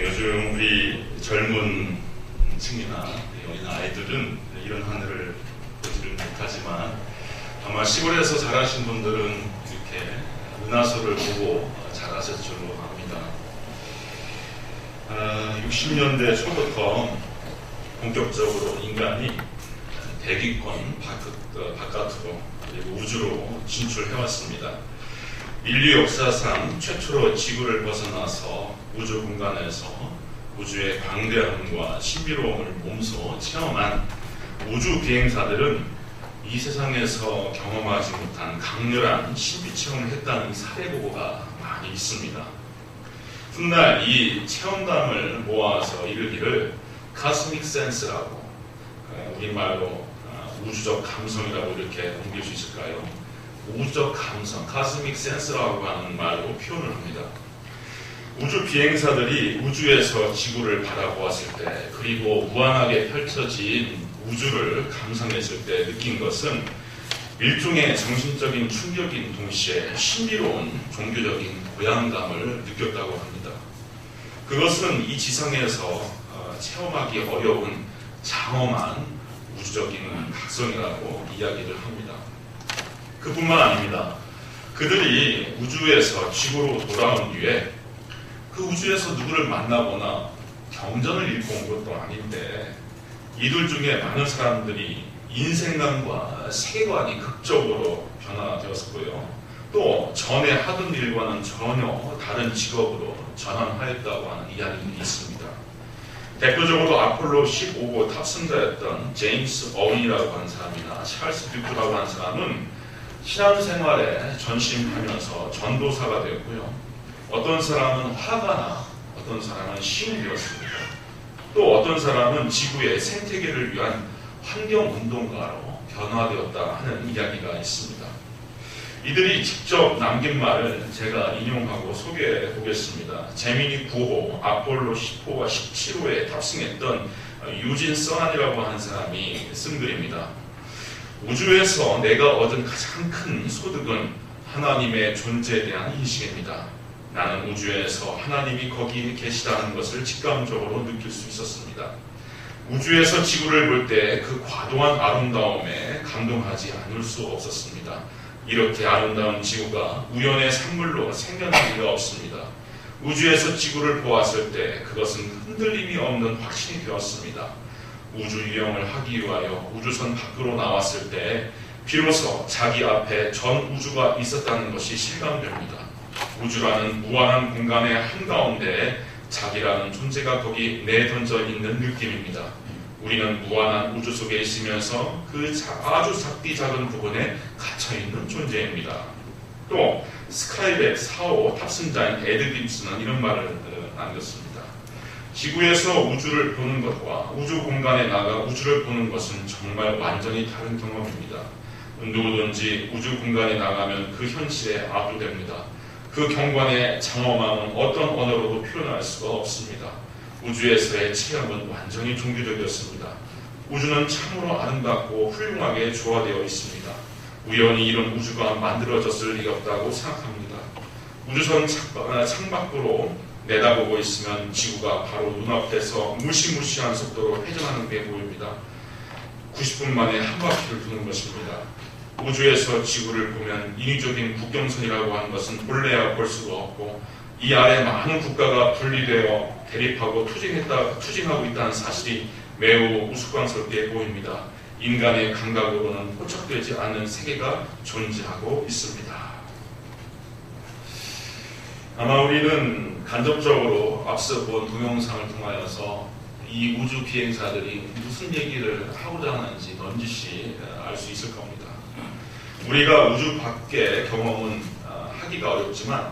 요즘 우리 젊은 층이나 어린 아이들은 이런 하늘을 보지를 못하지만 아마 시골에서 자라신 분들은 이렇게 은하수를 보고 자라셨을 줄로 압니다. 60년대 초부터 본격적으로 인간이 대기권 바깥으로 그리고 우주로 진출해왔습니다. 인류 역사상 최초로 지구를 벗어나서 우주 공간에서 우주의 광대함과 신비로움을 몸소 체험한 우주 비행사들은 이 세상에서 경험하지 못한 강렬한 신비 체험을 했다는 사례 보고가 많이 있습니다. 훗날 이 체험담을 모아서 이르기를 카스믹 센스라고, 우리말로 우주적 감성이라고 이렇게 옮길 수 있을까요? 우주적 감성, 카스믹 센스라고 하는 말로 표현을 합니다. 우주 비행사들이 우주에서 지구를 바라보았을 때, 그리고 무한하게 펼쳐진 우주를 감상했을 때 느낀 것은 일종의 정신적인 충격인 동시에 신비로운 종교적인 고향감을 느꼈다고 합니다. 그것은 이 지상에서 체험하기 어려운 장엄한 우주적인 각성이라고 이야기를 합니다. 그뿐만 아닙니다. 그들이 우주에서 지구로 돌아온 뒤에 그 우주에서 누구를 만나거나 경전을 읽고 온 것도 아닌데 이들 중에 많은 사람들이 인생관과 세계관이 극적으로 변화되었고요. 또 전에 하던 일과는 전혀 다른 직업으로 전환하였다고 하는 이야기들이 있습니다. 대표적으로 아폴로 15호 탑승자였던 제임스 어윈이라고 하는 사람이나 찰스 듀크라고 하는 사람은 신앙생활에 전심하면서 전도사가 되었고요. 어떤 사람은 화가나 어떤 사람은 시인이 되었습니다. 또 어떤 사람은 지구의 생태계를 위한 환경운동가로 변화되었다 하는 이야기가 있습니다. 이들이 직접 남긴 말을 제가 인용하고 소개해 보겠습니다. 제미니 9호, 아폴로 10호와 17호에 탑승했던 유진 서한이라고 하는 사람이 쓴 글입니다. 우주에서 내가 얻은 가장 큰 소득은 하나님의 존재에 대한 인식입니다. 나는 우주에서 하나님이 거기 계시다는 것을 직감적으로 느낄 수 있었습니다. 우주에서 지구를 볼 때 그 과도한 아름다움에 감동하지 않을 수 없었습니다. 이렇게 아름다운 지구가 우연의 산물로 생겨날 리가 없습니다. 우주에서 지구를 보았을 때 그것은 흔들림이 없는 확신이 되었습니다. 우주 유영을 하기 위하여 우주선 밖으로 나왔을 때 비로소 자기 앞에 전 우주가 있었다는 것이 실감됩니다. 우주라는 무한한 공간의 한가운데 자기라는 존재가 거기 내던져 있는 느낌입니다. 우리는 무한한 우주 속에 있으면서 그 아주 작디 작은 부분에 갇혀있는 존재입니다. 또 스카이랩 4호 탑승자인 에드 깁스는 이런 말을 남겼습니다. 지구에서 우주를 보는 것과 우주 공간에 나가 우주를 보는 것은 정말 완전히 다른 경험입니다. 누구든지 우주 공간에 나가면 그 현실에 압도됩니다. 그 경관의 장엄함은 어떤 언어로도 표현할 수가 없습니다. 우주에서의 체험은 완전히 종교적이었습니다. 우주는 참으로 아름답고 훌륭하게 조화되어 있습니다. 우연히 이런 우주가 만들어졌을 리가 없다고 생각합니다. 우주선 창밖으로 내다보고 있으면 지구가 바로 눈앞에서 무시무시한 속도로 회전하는 게 보입니다. 90분 만에 한 바퀴를 도는 것입니다. 우주에서 지구를 보면 인위적인 국경선이라고 하는 것은 본래야 볼 수가 없고 이 아래 많은 국가가 분리되어 대립하고 투쟁하고 있다는 사실이 매우 우스꽝스럽게 보입니다. 인간의 감각으로는 포착되지 않는 세계가 존재하고 있습니다. 아마 우리는 간접적으로 앞서 본 동영상을 통하여서 이 우주 비행사들이 무슨 얘기를 하고자 하는지 넌지시 알 수 있을 겁니다. 우리가 우주 밖의 경험은 하기가 어렵지만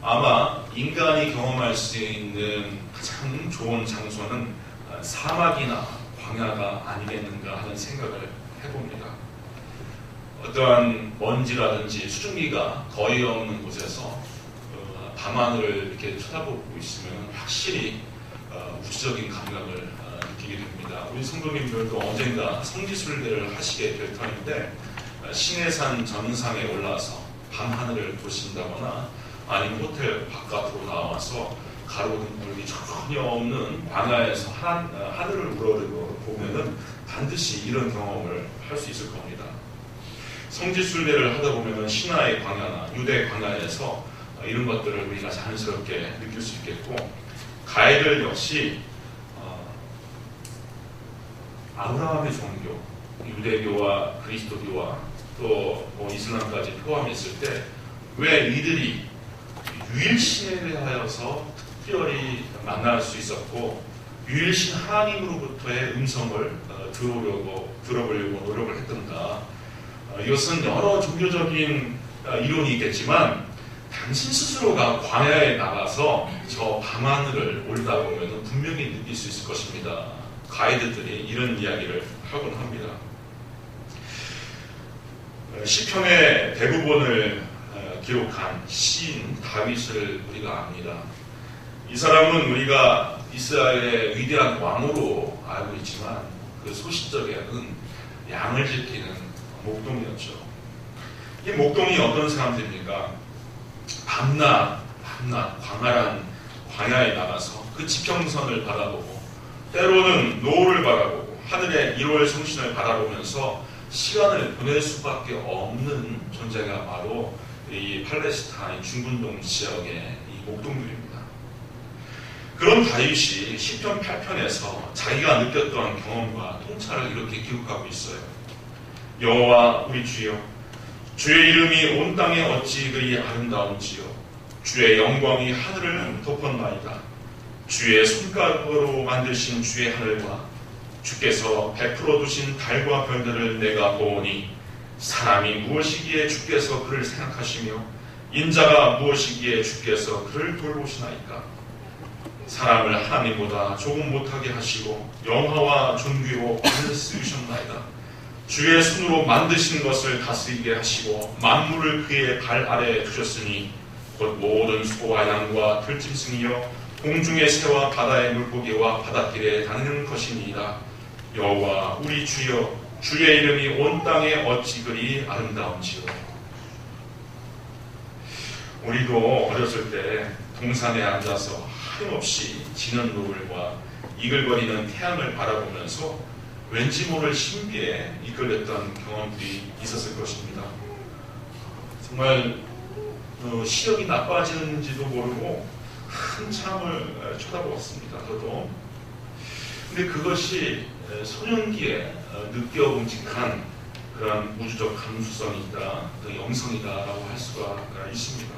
아마 인간이 경험할 수 있는 가장 좋은 장소는 사막이나 광야가 아니겠는가 하는 생각을 해봅니다. 어떠한 먼지라든지 수증기가 거의 없는 곳에서 밤하늘을 이렇게 쳐다보고 있으면 확실히 우주적인 감각을 느끼게 됩니다. 우리 성도님들도 언젠가 성지순례를 하시게 될 터인데 신해산 정상에 올라서 밤하늘을 보신다거나 아니면 호텔 바깥으로 나와서 가로등불이 전혀 없는 광야에서 하늘을 우러르고 보면은 반드시 이런 경험을 할 수 있을 겁니다. 성지순례를 하다 보면은 신화의 광야나 유대 광야에서 이런 것들을 우리가 자연스럽게 느낄 수 있겠고, 가이드 역시 아브라함의 종교, 유대교와 그리스도교와 또 이슬람까지 포함했을 때 왜 이들이 유일신에 대하여서 특별히 만날 수 있었고 유일신 하나님으로부터의 음성을 들어보려고 노력을 했던가. 이것은 여러 종교적인 이론이 있겠지만 당신 스스로가 광야에 나가서 저 밤하늘을 올다 보면 분명히 느낄 수 있을 것입니다. 가이드들이 이런 이야기를 하곤 합니다. 시편의 대부분을 기록한 시인 다윗을 우리가 압니다. 이 사람은 우리가 이스라엘의 위대한 왕으로 알고 있지만 그 소시적에는 양을 지키는 목동이었죠. 이 목동이 어떤 사람들입니까? 밤낮 광활한 광야에 나가서 그 지평선을 바라보고 때로는 노을을 바라보고 하늘의 1월 성신을 바라보면서 시간을 보낼 수밖에 없는 존재가 바로 이 팔레스타인 중근동 지역의 이 목동들입니다. 그런 다윗이 시편 8편에서 자기가 느꼈던 경험과 통찰을 이렇게 기록하고 있어요. 여호와 우리 주여, 주의 이름이 온 땅에 어찌 그리 아름다운지요. 주의 영광이 하늘을 덮었나이다. 주의 손가락으로 만드신 주의 하늘과 주께서 베풀어 두신 달과 별들을 내가 보오니 사람이 무엇이기에 주께서 그를 생각하시며 인자가 무엇이기에 주께서 그를 돌보시나이까. 사람을 하나님보다 조금 못하게 하시고 영화와 존귀로 그를 쓰셨나이다. 주의 손으로 만드신 것을 다스리게 하시고 만물을 그의 발 아래에 두셨으니 곧 모든 소와 양과 들짐승이여 공중의 새와 바다의 물고기와 바닷길에 다니는 것이니이다. 여호와 우리 주여, 주의 이름이 온 땅에 어찌 그리 아름다운지요. 우리도 어렸을 때 동산에 앉아서 하염없이 지는 노을과 이글거리는 태양을 바라보면서 왠지 모를 신비에 이끌렸던 경험들이 있었을 것입니다. 정말 시력이 나빠지는지도 모르고 한참을 쳐다보았습니다. 저도. 근데 그것이 소년기에 느껴봄직한 그런 우주적 감수성이다, 영성이다라고 할 수가 있습니다.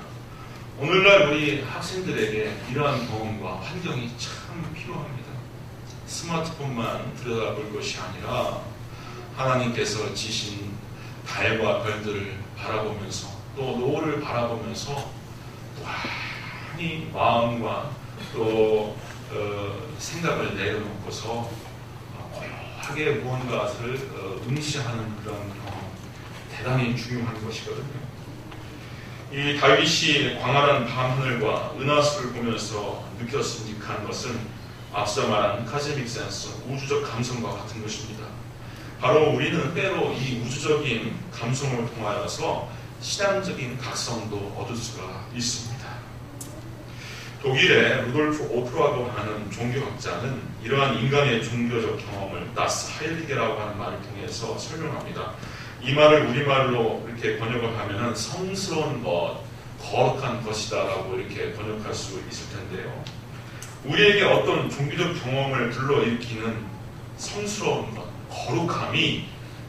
오늘날 우리 학생들에게 이러한 경험과 환경이 참 필요합니다. 스마트폰만 들여다볼 것이 아니라 하나님께서 지신 달과 별들을 바라보면서 또 노을을 바라보면서 많이 마음과 또 생각을 내려놓고서 고요하게 무언가를 응시하는 그런 경험, 대단히 중요한 것이거든요. 이 다윗이 광활한 밤하늘과 은하수를 보면서 느꼈음직한 것은 앞서 말한 카즈믹 센스, 우주적 감성과 같은 것입니다. 바로 우리는 때로 이 우주적인 감성을 통하여서 신앙적인 각성도 얻을 수가 있습니다. 독일의 루돌프 오프라고 하는 종교학자는 이러한 인간의 종교적 경험을 나스 하일리게라고 하는 말을 통해서 설명합니다. 이 말을 우리말로 이렇게 번역을 하면은 성스러운 것, 거룩한 것이다라고 이렇게 번역할 수 있을 텐데요. 우리에게 어떤 종교적 경험을 불러일으키는 성스러운 것, 거룩함이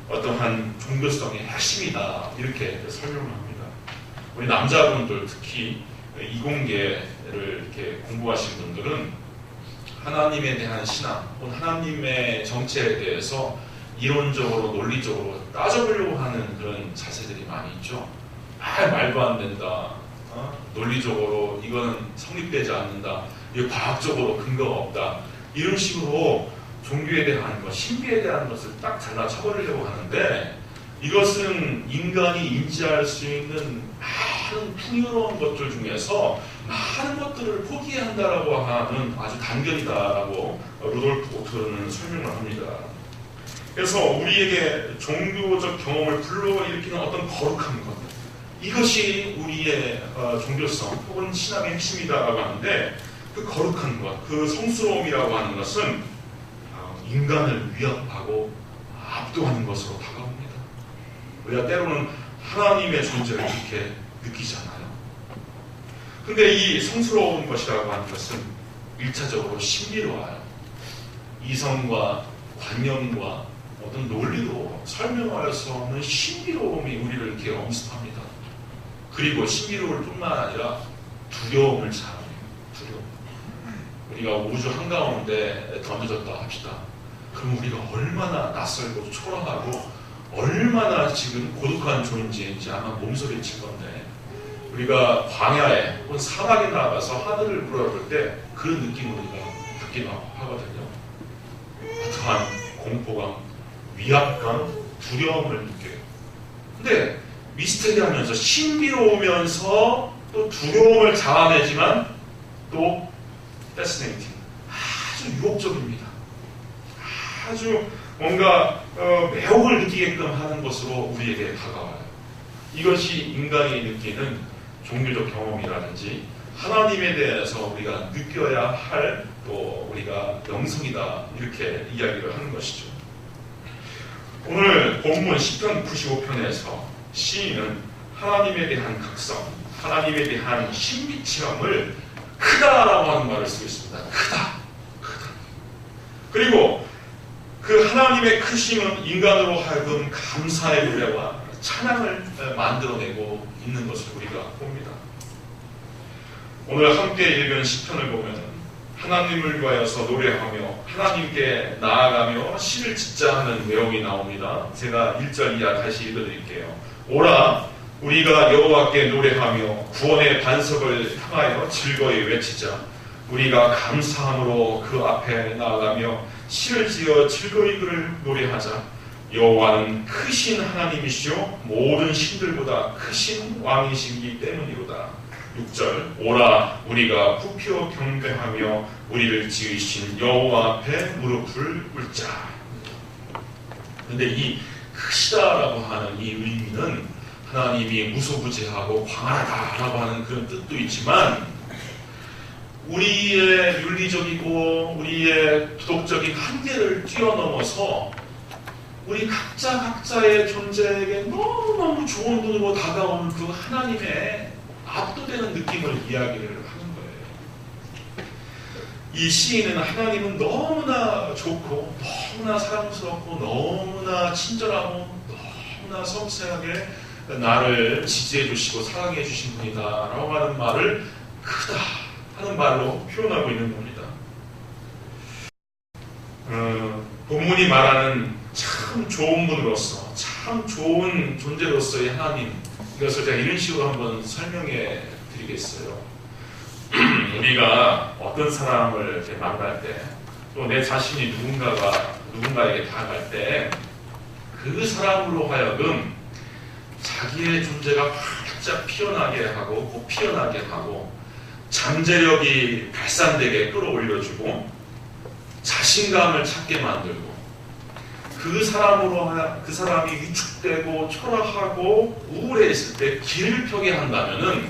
어떠한 종교성의 핵심이다 이렇게 설명을 합니다. 우리 남자분들 특히 이공계를 이렇게 공부하신 분들은 하나님에 대한 신앙, 하나님의 정체에 대해서 이론적으로 논리적으로 따져보려고 하는 그런 자세들이 많이 있죠. 말도 안 된다. 논리적으로 이거는 성립되지 않는다. 이거 과학적으로 근거가 없다. 이런 식으로 종교에 대한 것, 신비에 대한 것을 딱 잘라쳐버리려고 하는데 이것은 인간이 인지할 수 있는 많은 풍요로운 것들 중에서 많은 것들을 포기해야 한다라고 하는 아주 단견이다라고 루돌프 오트는 설명을 합니다. 그래서 우리에게 종교적 경험을 불러일으키는 어떤 거룩한 것, 이것이 우리의 종교성 혹은 신앙의 핵심이다라고 하는데 그 거룩한 것, 그 성스러움이라고 하는 것은 인간을 위협하고 압도하는 것으로 다가옵니다. 우리가 때로는 하나님의 존재를 그렇게 느끼잖아요. 근데 이 성스러운 것이라고 하는 것은 1차적으로 신비로워요. 이성과 관념과 어떤 논리로 설명하여서는 신비로움이 우리를 이렇게 엄습합니다. 그리고 신비로울 뿐만 아니라 두려움을 자아내요. 두려움. 우리가 우주 한가운데 던져졌다 합시다. 그럼 우리가 얼마나 낯설고 초라하고 얼마나 지금 고독한 존재인지 아마 몸소리칠 건데, 우리가 광야에 혹은 사막에 나가서 하늘을 바라볼 때 그런 느낌을 우리가 받기도 하거든요. 어떠한 공포감, 위압감, 두려움을 느껴요. 근데 미스테리하면서 신비로우면서 또 두려움을 자아내지만 또 패스네이팅, 아주 유혹적입니다. 아주 뭔가 매혹을 느끼게끔 하는 것으로 우리에게 다가와요. 이것이 인간이 느끼는 종교적 경험이라든지 하나님에 대해서 우리가 느껴야 할 또 우리가 영성이다 이렇게 이야기를 하는 것이죠. 오늘 본문 10편 95편에서 시인은 하나님에 대한 각성, 하나님에 대한 신비 체험을 크다라고 하는 말을 쓰고 있습니다. 크다. 그리고 그 하나님의 크심은 인간으로 하여금 감사의 노래와 찬양을 만들어내고 있는 것을 우리가 봅니다. 오늘 함께 읽은 시편을 보면 하나님을 위하여서 노래하며 하나님께 나아가며 시를 짓자 하는 내용이 나옵니다. 제가 1절 이하 다시 읽어드릴게요. 오라 우리가 여호와께 노래하며 구원의 반석을 향하여 즐거이 외치자. 우리가 감사함으로 그 앞에 나아가며 시를 지어 즐거이 그를 노래하자. 여호와는 크신 하나님이시요 모든 신들보다 크신 왕이시기 때문이로다. 6절 오라 우리가 부피어 경배하며 우리를 지으신 여호와 앞에 무릎을 꿇자. 그런데 이 크시다라고 하는 이 의미는 하나님이 무소부재하고 광활하다라고 하는 그런 뜻도 있지만 우리의 윤리적이고 우리의 도덕적인 한계를 뛰어넘어서 우리 각자의 존재에게 너무너무 좋은 눈으로 다가오는 그 하나님의 압도되는 느낌을 이야기를 하는 거예요. 이 시인은 하나님은 너무나 좋고 너무나 사랑스럽고 너무나 친절하고 너무나 섬세하게 나를 지지해 주시고 사랑해 주신 분이다 라고 하는 말을 크다 하는 말로 표현하고 있는 겁니다. 본문이 말하는 참 좋은 분으로서, 참 좋은 존재로서의 하나님, 이것을 제가 이런 식으로 한번 설명해 드리겠어요. 우리가 어떤 사람을 이렇게 만날 때, 또 내 자신이 누군가에게 다가갈 때, 그 사람으로 하여금 자기의 존재가 활짝 피어나게 하고, 꼭 피어나게 하고, 잠재력이 발산되게 끌어올려주고, 자신감을 찾게 만들고, 그 사람이 위축되고 초라하고 우울해 있을 때 길을 펴게 한다면은,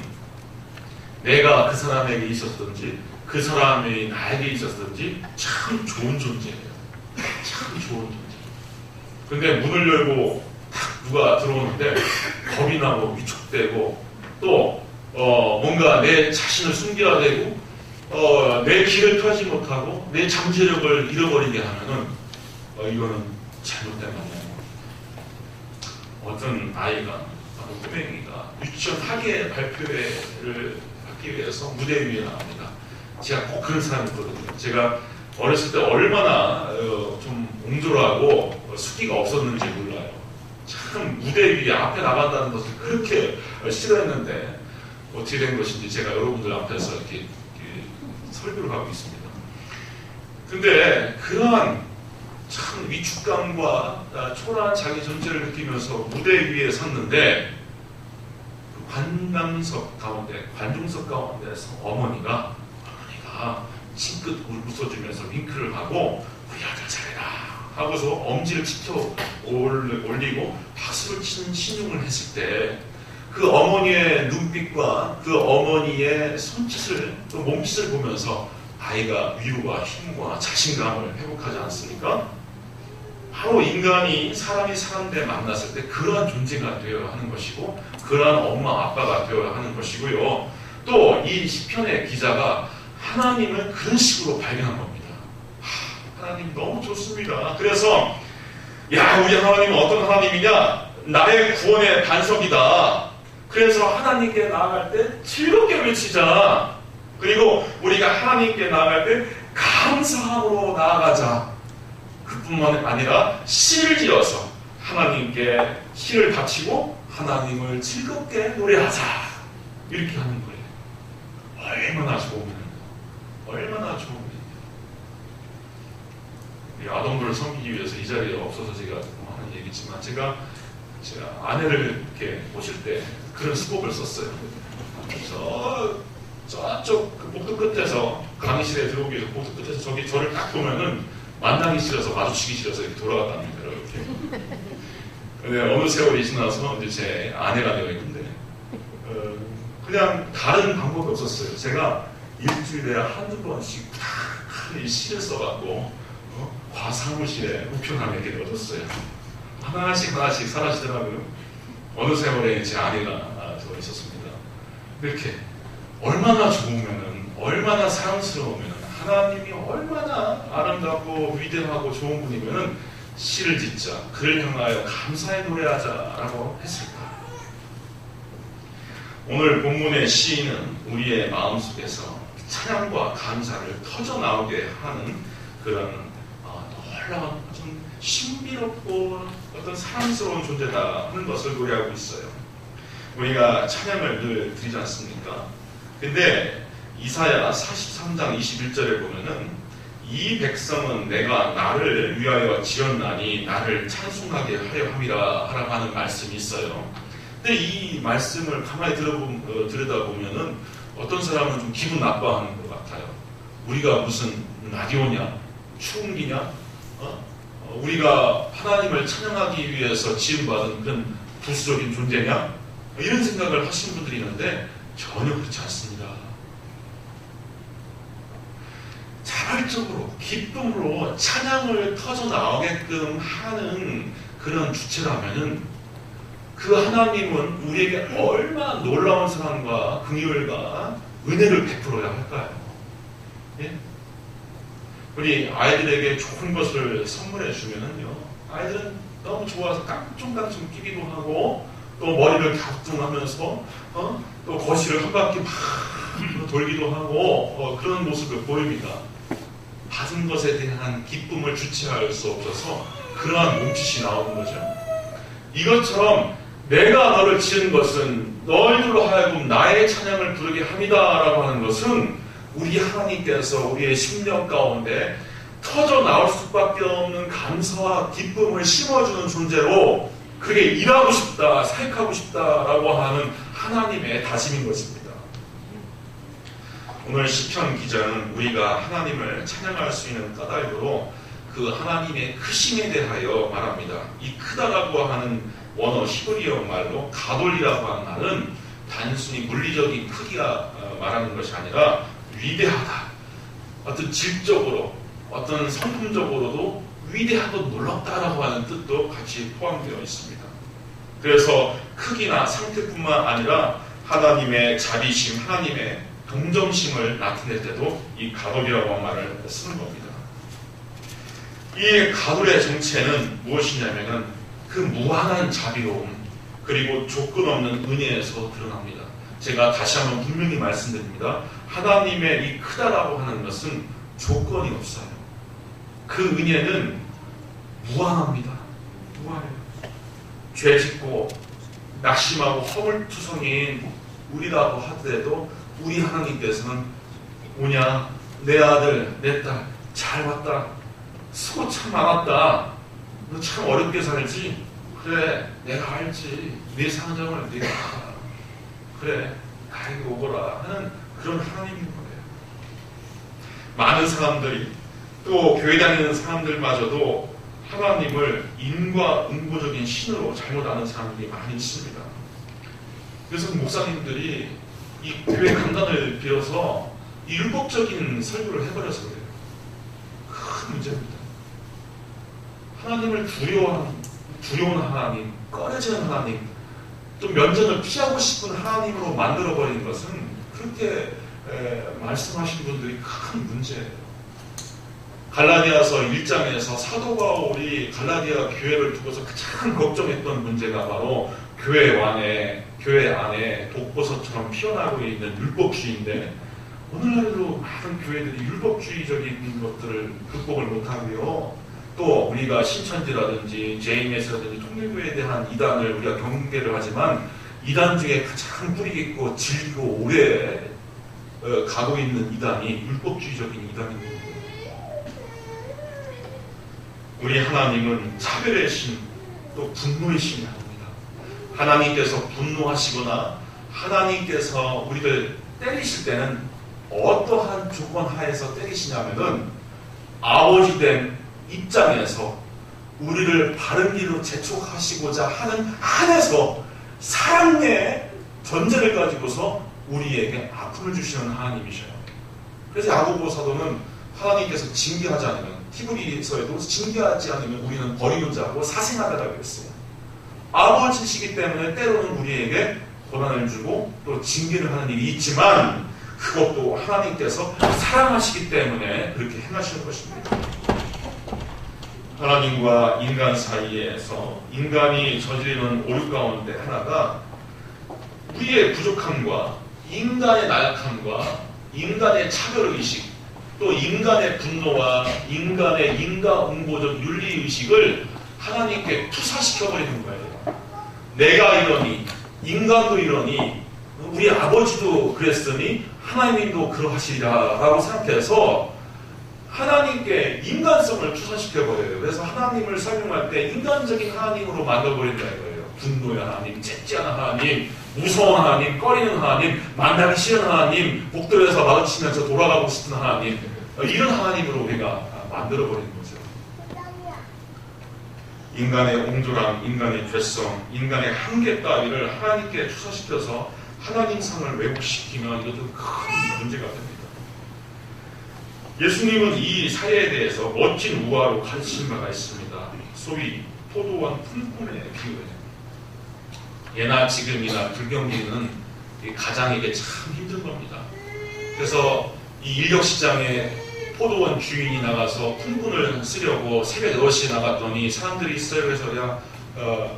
내가 그 사람에게 있었든지 그 사람이 나에게 있었든지 참 좋은 존재예요. 참 좋은 존재. 근데 문을 열고 딱 누가 들어오는데 겁이 나고 위축되고, 또 뭔가 내 자신을 숨겨야 되고, 내 길을 펴지 못하고 내 잠재력을 잃어버리게 하면은 이거는 잘못된 거예요. 어떤 아이가, 꼬맹이가 유치원 학예 발표회를 하기 위해서 무대 위에 나옵니다. 제가 꼭 그런 사람이거든요. 제가 어렸을 때 얼마나 좀 옹졸하고 숙기가 없었는지 몰라요. 참 무대 위에 앞에 나간다는 것을 그렇게 싫어했는데 어떻게 된 것인지 제가 여러분들 앞에서 이렇게 설교를 하고 있습니다. 근데 그러한 참 위축감과 초라한 자기 존재를 느끼면서 무대 위에 섰는데, 그 관중석 가운데서 어머니가 칭긋 웃어주면서 윙크를 하고 우리 아들 잘해라 하고서 엄지를 치켜 올리고 박수를 치는 신용을 했을 때, 그 어머니의 눈빛과 그 어머니의 손짓을, 또 몸짓을 보면서 아이가 위로와 힘과 자신감을 회복하지 않습니까? 바로 사람이 사람들 만났을 때 그러한 존재가 되어야 하는 것이고, 그러한 엄마 아빠가 되어야 하는 것이고요. 또 이 시편의 기자가 하나님을 그런 식으로 발견한 겁니다. 하나님 너무 좋습니다. 그래서 우리 하나님은 어떤 하나님이냐? 나의 구원의 반석이다. 그래서 하나님께 나아갈 때 즐겁게 외치자. 그리고 우리가 하나님께 나아갈 때 감사함으로 나아가자. 그뿐만 아니라 시를 지어서 하나님께 시를 바치고 하나님을 즐겁게 노래하자. 이렇게 하는 거예요. 얼마나 좋으면, 얼마나 좋으면. 아동들을 섬기기 위해서 이 자리에 없어서 제가 하는 얘기지만, 제가 아내를 이렇게 모실 때 그런 수법을 썼어요. 저쪽 그 복도 끝에서, 강의실에 들어오기 위해서 복도 끝에서 저를 딱 보면은 만나기 싫어서, 마주치기 싫어서 이렇게 돌아갔답니다. 이렇게. 근데 어느 세월이 지나서 이제 제 아내가 되어 있는데, 그냥 다른 방법이 없었어요. 제가 일주일에 한두 번씩 이 시를 써갖고 과사무실에 우편함에 이렇게 넣어줬어요. 하나씩 사라지더라고요. 어느 세월에 제 아내가 들어 있었습니다. 이렇게 얼마나 좋으면은, 얼마나 사랑스러우면은, 하나님이 얼마나 아름답고 위대하고 좋은 분이면은 시를 짓자, 그를 향하여 감사의 노래하자라고 했을까? 오늘 본문의 시인은 우리의 마음속에서 찬양과 감사를 터져나오게 하는 그런 놀라운, 좀 신비롭고 어떤 사랑스러운 존재다 하는 것을 노래하고 있어요. 우리가 찬양을 늘 드리지 않습니까? 근데 이사야 43장 21절에 보면은 이 백성은 내가 나를 위하여 지었나니 나를 찬송하게 하려 함이라 하라고 하는 말씀이 있어요. 근데 이 말씀을 가만히 들여다보면은 어떤 사람은 좀 기분 나빠하는 것 같아요. 우리가 무슨 라디오냐? 추운기냐? 우리가 하나님을 찬양하기 위해서 지음받은 그런 부수적인 존재냐? 이런 생각을 하시는 분들이 있는데 전혀 그렇지 않습니다. 자발적으로, 기쁨으로 찬양을 터져나오게끔 하는 그런 주체라면은 그 하나님은 우리에게 얼마나 놀라운 사랑과 긍휼과 은혜를 베풀어야 할까요? 예? 우리 아이들에게 좋은 것을 선물해 주면은요, 아이들은 너무 좋아서 깡총깡총 끼기도 하고 또 머리를 갸우뚱하면서 또 거실을 한 바퀴 막 돌기도 하고 그런 모습을 보입니다. 받은 것에 대한 기쁨을 주체할 수 없어서 그러한 몸짓이 나오는 거죠. 이것처럼 내가 너를 지은 것은 너희들로 하여금 나의 찬양을 부르게 함이다라고 하는 것은 우리 하나님께서 우리의 심령 가운데 터져 나올 수밖에 없는 감사와 기쁨을 심어주는 존재로 그렇게 일하고 싶다, 사역하고 싶다라고 하는 하나님의 다짐인 것입니다. 오늘 시편 기자는 우리가 하나님을 찬양할 수 있는 까닭으로 그 하나님의 크심에 대하여 말합니다. 이 크다라고 하는 원어 히브리어 말로 가돌이라고 하는 말은 단순히 물리적인 크기가 말하는 것이 아니라 위대하다. 어떤 질적으로, 어떤 성품적으로도 위대하고 놀랍다라고 하는 뜻도 같이 포함되어 있습니다. 그래서 크기나 상태뿐만 아니라 하나님의 자비심, 하나님의 동정심을 나타낼 때도 이 가돌이라고 하는 말을 쓰는 겁니다. 이 가돌의 정체는 무엇이냐면은 그 무한한 자비로움 그리고 조건 없는 은혜에서 드러납니다. 제가 다시 한번 분명히 말씀드립니다. 하나님의 이 크다라고 하는 것은 조건이 없어요. 그 은혜는 무한합니다. 무한해요. 죄 짓고 낙심하고 허물투성인 우리라고 하더라도 우리 하나님께서는 오냐 내 아들 내 딸 잘 왔다 수고 참 많았다 너 참 어렵게 살지 그래 내가 알지 내 상정을 네가 알아 그래 나에게 오거라 하는 그런 하나님인 거예요. 많은 사람들이 또 교회 다니는 사람들마저도 하나님을 인과응보적인 신으로 잘못 아는 사람들이 많이 있습니다. 그래서 목사님들이 이 교회 강단을 빌어서 율법적인 설교를 해버려서 그래요. 큰 문제입니다. 하나님을 두려운 하나님, 꺼려지는 하나님, 또 면전을 피하고 싶은 하나님으로 만들어버린 것은 그렇게 말씀하신 분들이 큰 문제예요. 갈라디아서 1장에서 사도 바울이 갈라디아 교회를 두고서 가장 걱정했던 문제가 바로 교회 안에 독버섯처럼 피어나고 있는 율법주의인데 오늘날도 많은 교회들이 율법주의적인 것들을 극복을 못하고요. 또 우리가 신천지라든지 JMS라든지 통일교회에 대한 이단을 우리가 경계를 하지만 이단 중에 가장 뿌리 깊고 질기고 오래 가고 있는 이단이 율법주의적인 이단입니다. 우리 하나님은 차별의 신, 또 분노의 신이 아닙니다. 하나님께서 분노하시거나 하나님께서 우리를 때리실 때는 어떠한 조건 하에서 때리시냐면은 아버지 된 입장에서 우리를 바른 길로 재촉하시고자 하는 한에서 사랑의 전제를 가지고서 우리에게 아픔을 주시는 하나님이셔요. 그래서 야고보 사도는 하나님께서 징계하지 않으면 히브리서에도 징계하지 않으면 우리는 버리는 자고 사생하다라고 그랬어요. 아버지시기 때문에 때로는 우리에게 고난을 주고 또 징계를 하는 일이 있지만 그것도 하나님께서 사랑하시기 때문에 그렇게 행하시는 것입니다. 하나님과 인간 사이에서 인간이 저지르는 오류 가운데 하나가 우리의 부족함과 인간의 나약함과 인간의 차별의식 또 인간의 분노와 인간의 인과응보적 윤리의식을 하나님께 투사시켜버리는 거예요. 내가 이러니 인간도 이러니 우리 아버지도 그랬으니 하나님도 그러하시리라 라고 생각해서 하나님께 인간성을 투사시켜버려요. 그래서 하나님을 설명할 때 인간적인 하나님으로 만들어버린다는 거예요. 분노의 하나님, 째째한 하나님, 무서운 하나님, 꺼리는 하나님, 만나기 싫은 하나님, 복도에서 마주치면서 돌아가고 싶은 하나님, 이런 하나님으로 우리가 만들어버리는 거죠. 인간의 옹졸함, 인간의 죄성, 인간의 한계 따위를 하나님께 투사시켜서 하나님상을 왜곡시키면 이것도 큰 문제가 됩니다. 예수님은 이 사례에 대해서 멋진 우화로 가르치신 바가 있습니다. 소위 포도원 품꾼의 비유예요. 예나 지금이나 불경기는 가장에게 참 힘든 겁니다. 그래서 이 인력시장에 포도원 주인이 나가서 품꾼을 쓰려고 새벽 6시에 나갔더니 사람들이 있어요. 그래서 야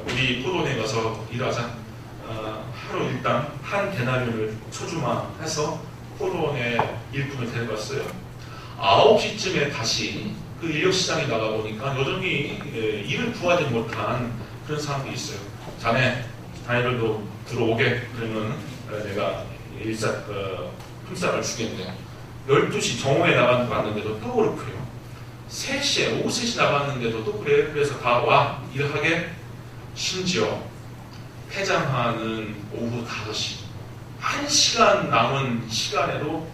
우리 포도원에 가서 일하자. 하루 일당 한 데나리온을 초주마해서 포도원에 일꾼을 데려갔어요. 9시쯤에 다시 그 인력시장에 나가보니까 여전히 일을 구하지 못한 그런 사람들이 있어요. 자네, 다이들도 들어오게. 그러면 내가 품삯을 주겠네. 12시 정오에 나갔는데도 또 그렇고요. 3시에, 오후 3시 나갔는데도 또 그래요. 그래서 다 와, 일하게. 심지어 폐장하는 오후 5시, 1시간 남은 시간에도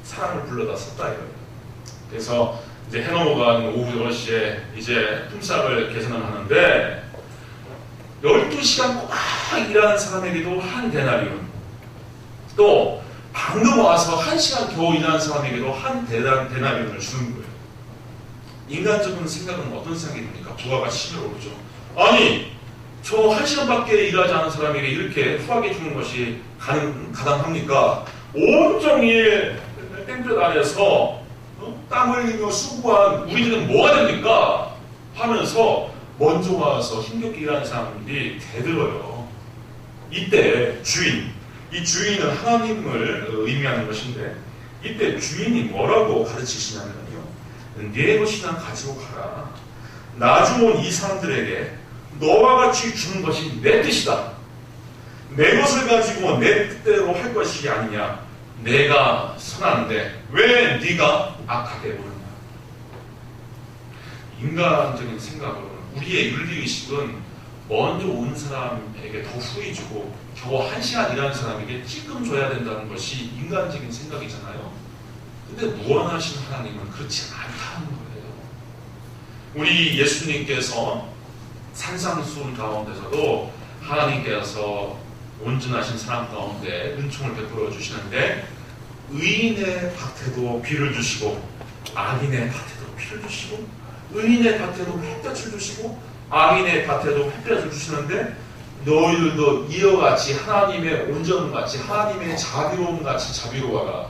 사람을 불러다 썼다 이거예요. 그래서 이제 해넘어간 오후 10시에 이제 품삯을 계산을 하는데 12시간 꼬박 일하는 사람에게도 한 데나리온, 또 방금 와서 1시간 겨우 일하는 사람에게도 한 데나리온을 주는 거예요. 인간적인 생각은 어떤 생각이 듭니까? 부하가 심을 오르죠. 아니, 저 1시간밖에 일하지 않은 사람에게 이렇게 후하게 주는 것이 가당합니까? 온종일 땡볕 아래에서 땀 흘리며 수고한 우리들은 뭐가 됩니까? 하면서 먼저 와서 힘겹게 일하는 사람들이 대들어요. 이때 이 주인은 하나님을 의미하는 것인데, 이때 주인이 뭐라고 가르치시냐면요, 네 것이나 가지고 가라. 나중 온 이 사람들에게 너와 같이 주는 것이 내 뜻이다. 내 것을 가지고 내 뜻대로 할 것이 아니냐. 내가 선한데 왜 네가 악하게 보느냐. 인간적인 생각으로는, 우리의 윤리의식은 먼저 온 사람에게 더 후히 주고 겨우 1시간 일하는 사람에게 찔끔 줘야 된다는 것이 인간적인 생각이잖아요. 근데 무한하신 하나님은 그렇지 않다는 거예요. 우리 예수님께서 산상수훈 가운데서도 하나님께서 온전하신 사람 가운데 은총을 베풀어 주시는데, 의인의 밭에도 비를 주시고 악인의 밭에도 비를 주시고, 의인의 밭에도 햇볕을 주시고 악인의 밭에도 햇볕을 주시는데, 너희들도 이와 같이 하나님의 온전함같이 하나님의 자비로움같이 자비로워라.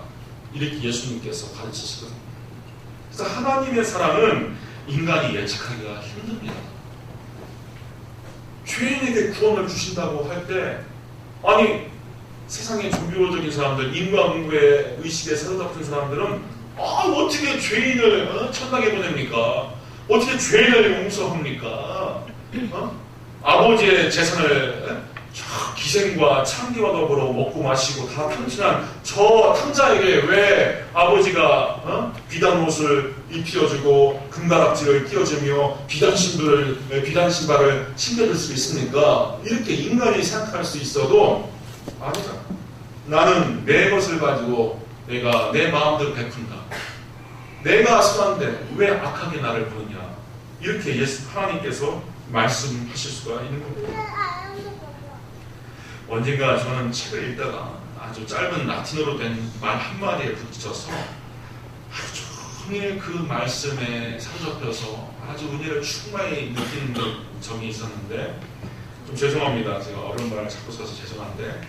이렇게 예수님께서 가르치시거든요. 그래서 하나님의 사랑은 인간이 예측하기가 힘듭니다. 죄인에게 구원을 주신다고 할 때, 아니, 세상의 종교적인 사람들, 인간의 의식에 사로잡힌 사람들은 어떻게 죄인을 천당에 보냅니까? 어떻게 죄인을 용서합니까? 아버지의 재산을 기생과 창기와 더불어 먹고 마시고 다 탕진한 저 탕자에게 왜 아버지가 비단 옷을 입혀주고 금가락지를 끼워주며 비단 신발을 신겨줄 수 있습니까? 이렇게 인간이 생각할 수 있어도 아니다. 나는 내 것을 가지고 내가 내 마음대로 베푼다. 내가 선한데 왜 악하게 나를 보느냐. 이렇게 하나님께서 말씀하실 수가 있는 겁니다. 언젠가 저는 책을 읽다가 아주 짧은 라틴어로 된 말 한마디에 붙여서 하루 종일 그 말씀에 사로잡혀서 아주 은혜를 충만히 느끼는 점이 있었는데, 좀 죄송합니다. 제가 어려운 말을 자꾸 써서 죄송한데,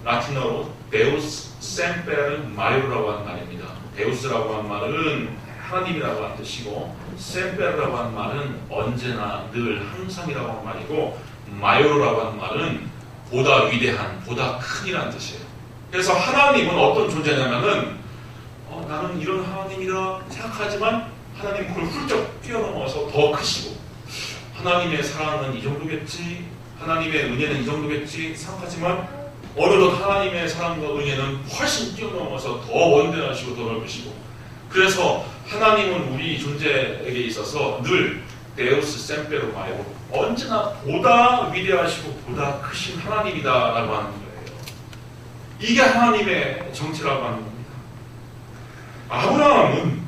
라틴어로 데우스 셈페르 마요라고 하는 말입니다. 데우스라고 하는 말은 하나님이라고 하는 뜻이고, 셈페르라고 하는 말은 언제나 늘 항상이라고 하는 말이고, 마요라고 하는 말은 보다 위대한, 보다 큰이라는 뜻이에요. 그래서 하나님은 어떤 존재냐면은 나는 이런 하나님이라 생각하지만 하나님 그걸 훌쩍 뛰어넘어서 더 크시고, 하나님의 사랑은 이 정도겠지, 하나님의 은혜는 이 정도겠지 생각하지만 어느덧 하나님의 사랑과 은혜는 훨씬 뛰어넘어서 더 원대하시고 더 넓으시고, 그래서 하나님은 우리 존재에게 있어서 늘 데우스 셈페로 마요, 언제나 보다 위대하시고 보다 크신 하나님이다라고 하는 거예요. 이게 하나님의 정체라고 하는 겁니다. 아브라함은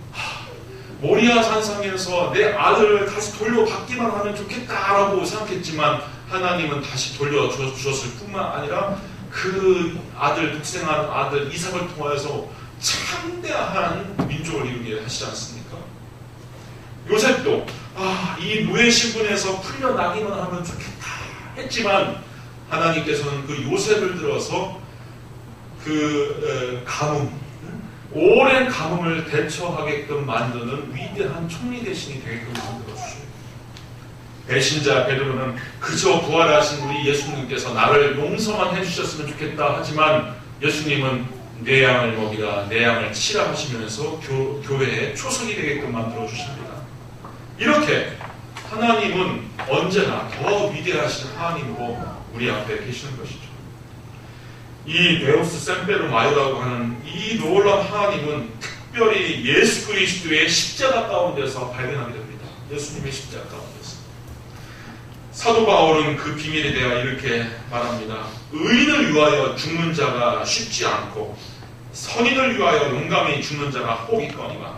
모리아 산상에서 내 아들을 다시 돌려받기만 하면 좋겠다라고 생각했지만, 하나님은 다시 돌려주셨을 뿐만 아니라 그 아들, 독생한 아들 이삭을 통하여서 창대한 민족을 이루게 하시지 않습니까? 요셉도 이 노예 신분에서 풀려나기만 하면 좋겠다 했지만, 하나님께서는 그 요셉을 들어서 그 가뭄, 오랜 가뭄을 대처하게끔 만드는 위대한 총리 대신이 되게끔 만들어주셔요. 배신자 베드로는 그저 부활하신 우리 예수님께서 나를 용서만 해주셨으면 좋겠다 하지만 예수님은 내 양을 먹이라 내 양을 치라 하시면서 교회의 초석이 되게끔 만들어 주십니다. 이렇게 하나님은 언제나 더 위대하신 하나님으로 우리 앞에 계시는 것이죠. 이 데우스 셈페르 마요라고 하는 이 놀라운 하나님은 특별히 예수 그리스도의 십자가 가운데서 발견하게 됩니다. 예수님의 십자가 가운데서. 사도 바울은 그 비밀에 대해 이렇게 말합니다. 의인을 위하여 죽는 자가 쉽지 않고 선인을 위하여 용감히 죽는 자가 혹 있거니와.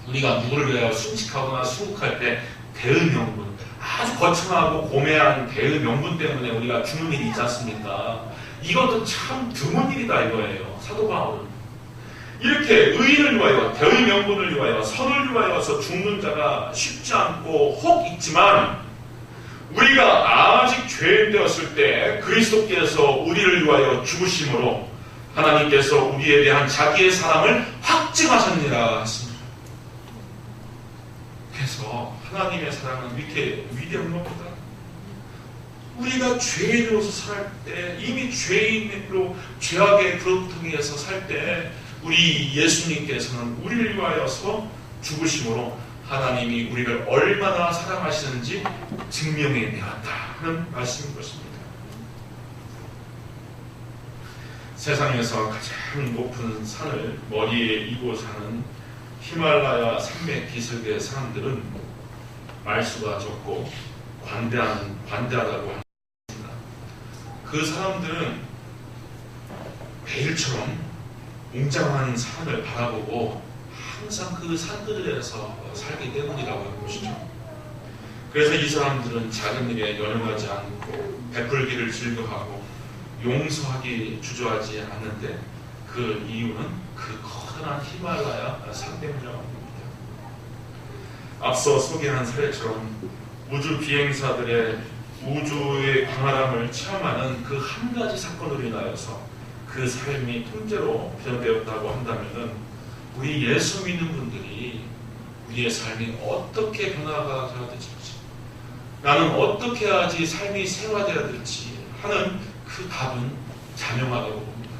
우리가 누구를 위하여 순직하거나 순국할 때 대의 명분, 아주 거창하고 고매한 대의 명분 때문에 우리가 죽는 일이 있지 않습니까? 이것도 참 드문 일이다 이거예요. 사도 바울은 이렇게 의인을 위하여 대의 명분을 위하여 선을 위하여서 죽는 자가 쉽지 않고 혹 있지만 우리가 아직 죄인 되었을 때 그리스도께서 우리를 위하여 죽으심으로 하나님께서 우리에 대한 자기의 사랑을 확증하셨느니라 했습니다. 그래서 하나님의 사랑은 이렇게 위대한 겁니다. 우리가 죄인으로서 살 때, 이미 죄인으로 죄악의 그로통에서 살 때 우리 예수님께서는 우리를 위하여서 죽으심으로 하나님이 우리를 얼마나 사랑하시는지 증명해 내었다 하는 말씀인 것입니다. 세상에서 가장 높은 산을 머리에 이고 사는 히말라야 산맥 기슭의 사람들은 말수가 적고 관대하다고 합니다. 그 사람들은 베일처럼 웅장한 산을 바라보고 항상 그 산들에서 살기 때문이라고 하는 것이죠. 그래서 이 사람들은 작은 일에 연연하지 않고 베풀기를 즐겨하고 용서하기 주저하지 않는데 그 이유는 그 커다란 히말라야 산 때문이라고 합니다. 앞서 소개한 사례처럼 우주 비행사들의 우주의 광활함을 체험하는 그 한 가지 사건으로 인하여서 그 삶이 통째로 변되었다고 한다면 우리 예수 믿는 분들이 우리의 삶이 어떻게 변화가 되어야 될지, 나는 어떻게 해야지 삶이 생활되어야 될지 하는 그 답은 자명하다고 봅니다.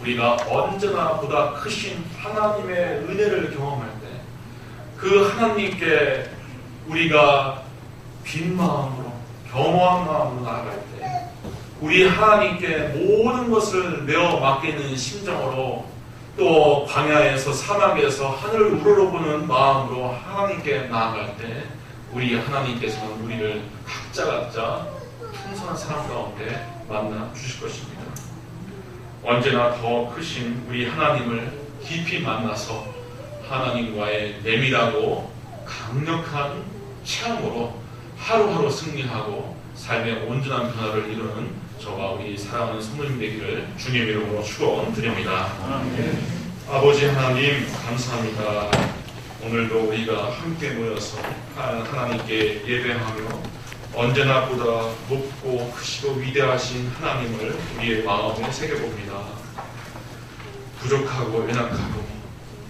우리가 언제나 보다 크신 하나님의 은혜를 경험할 때 그 하나님께 우리가 빈 마음으로 겸허한 마음으로 나아갈 때 우리 하나님께 모든 것을 내어 맡기는 심정으로 또 광야에서 사막에서 하늘을 우러러보는 마음으로 하나님께 나아갈 때 우리 하나님께서는 우리를 각자 풍성한 사람 가운데 만나 주실 것입니다. 언제나 더 크신 우리 하나님을 깊이 만나서 하나님과의 내밀하고 강력한 체험으로 하루하루 승리하고 삶의 온전한 변화를 이루는 저와 우리 사랑하는 성도님 되기를 주님 이름으로 축원드립니다. 아버지 하나님 감사합니다. 오늘도 우리가 함께 모여서 하나님께 예배하며 언제나 보다 높고 크시고 위대하신 하나님을 우리의 마음에 새겨봅니다. 부족하고 연약하고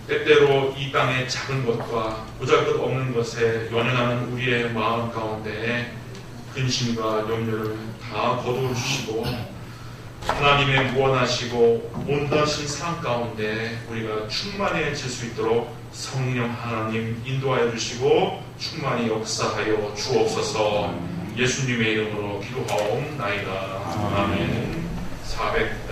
때때로 이 땅의 작은 것과 보잘것없는 것에 연연하는 우리의 마음 가운데 근심과 염려를 다 거두어주시고 하나님의 무한하시고 온전하신 사랑 가운데 우리가 충만해질 수 있도록 성령 하나님 인도하여 주시고 충만히 역사하여 주옵소서. 예수님의 이름으로 기도하옵나이다. 아멘. 400